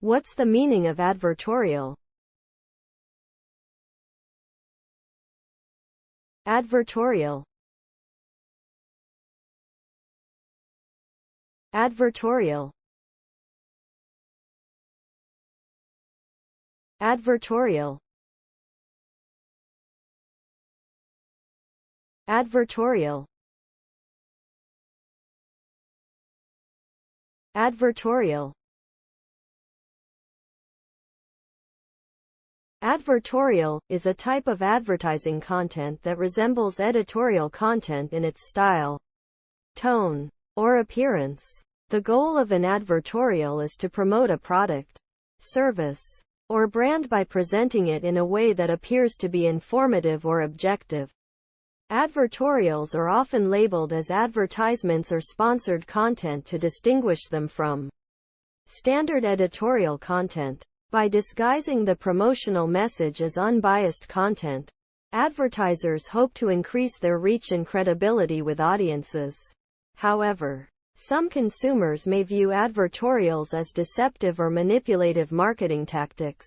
What's the meaning of advertorial? Advertorial. Advertorial. Advertorial. Advertorial. Advertorial. Advertorial is a type of advertising content that resembles editorial content in its style, tone, or appearance. The goal of an advertorial is to promote a product, service, or brand by presenting it in a way that appears to be informative or objective. Advertorials are often labeled as advertisements or sponsored content to distinguish them from standard editorial content. By disguising the promotional message as unbiased content, advertisers hope to increase their reach and credibility with audiences. However, some consumers may view advertorials as deceptive or manipulative marketing tactics.